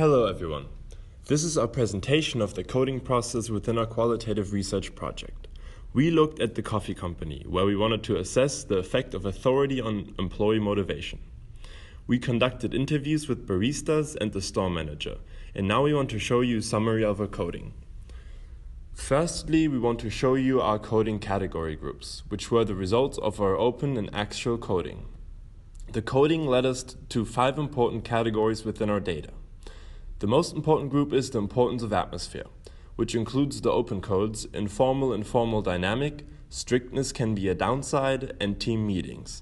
Hello everyone. This is our presentation of the coding process within our qualitative research project. We looked at the coffee company, where we wanted to assess the effect of authority on employee motivation. We conducted interviews with baristas and the store manager, and now we want to show you a summary of our coding. Firstly, we want to show you our coding category groups, which were the results of our open and actual coding. The coding led us to 5 important categories within our data. The most important group is the importance of atmosphere, which includes the open codes, informal dynamic, strictness can be a downside, and team meetings.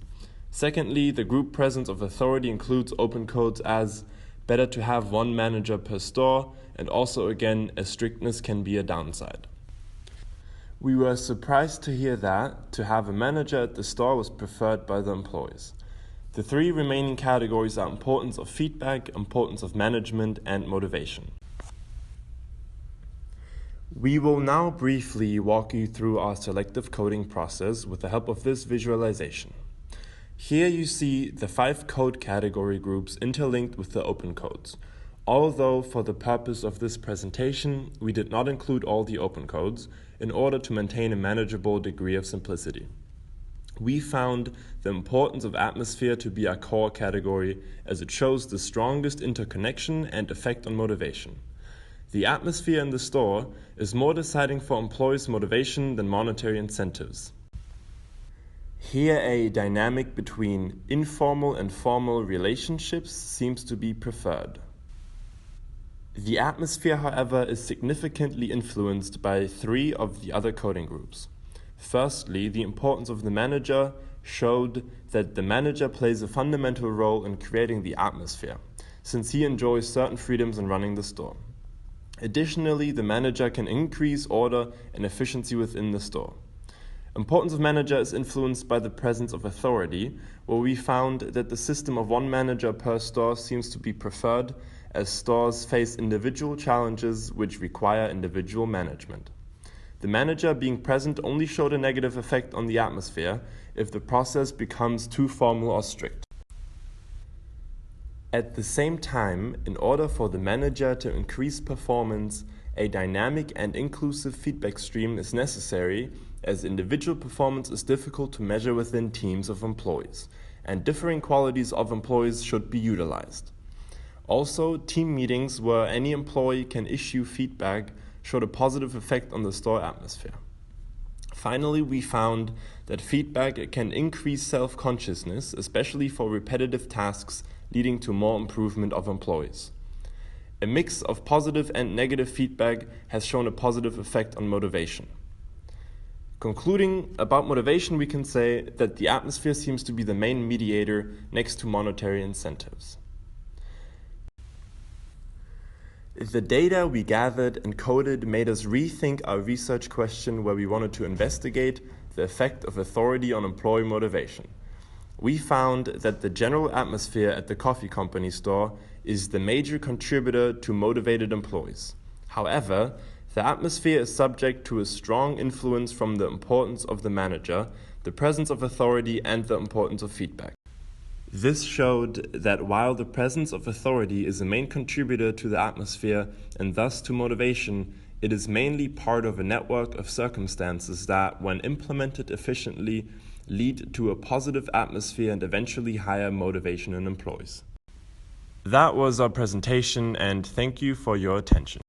Secondly, the group presence of authority includes open codes as better to have one manager per store, and also again, a strictness can be a downside. We were surprised to hear that to have a manager at the store was preferred by the employees. The 3 remaining categories are importance of feedback, importance of management, and motivation. We will now briefly walk you through our selective coding process with the help of this visualization. Here you see the 5 code category groups interlinked with the open codes. Although for the purpose of this presentation, we did not include all the open codes in order to maintain a manageable degree of simplicity. We found the importance of atmosphere to be our core category as it shows the strongest interconnection and effect on motivation. The atmosphere in the store is more deciding for employees' motivation than monetary incentives. Here a dynamic between informal and formal relationships seems to be preferred. The atmosphere, however, is significantly influenced by 3 of the other coding groups. Firstly, the importance of the manager showed that the manager plays a fundamental role in creating the atmosphere, since he enjoys certain freedoms in running the store. Additionally, the manager can increase order and efficiency within the store. Importance of manager is influenced by the presence of authority, where we found that the system of one manager per store seems to be preferred, as stores face individual challenges which require individual management. The manager being present only showed a negative effect on the atmosphere if the process becomes too formal or strict. At the same time, in order for the manager to increase performance, a dynamic and inclusive feedback stream is necessary, as individual performance is difficult to measure within teams of employees, and differing qualities of employees should be utilized. Also, team meetings where any employee can issue feedback showed a positive effect on the store atmosphere. Finally, we found that feedback can increase self-consciousness, especially for repetitive tasks, leading to more improvement of employees. A mix of positive and negative feedback has shown a positive effect on motivation. Concluding about motivation, we can say that the atmosphere seems to be the main mediator next to monetary incentives. The data we gathered and coded made us rethink our research question, where we wanted to investigate the effect of authority on employee motivation. We found that the general atmosphere at the coffee company store is the major contributor to motivated employees. However, the atmosphere is subject to a strong influence from the importance of the manager, the presence of authority, and the importance of feedback. This showed that while the presence of authority is a main contributor to the atmosphere and thus to motivation, it is mainly part of a network of circumstances that, when implemented efficiently, lead to a positive atmosphere and eventually higher motivation in employees. That was our presentation, and thank you for your attention.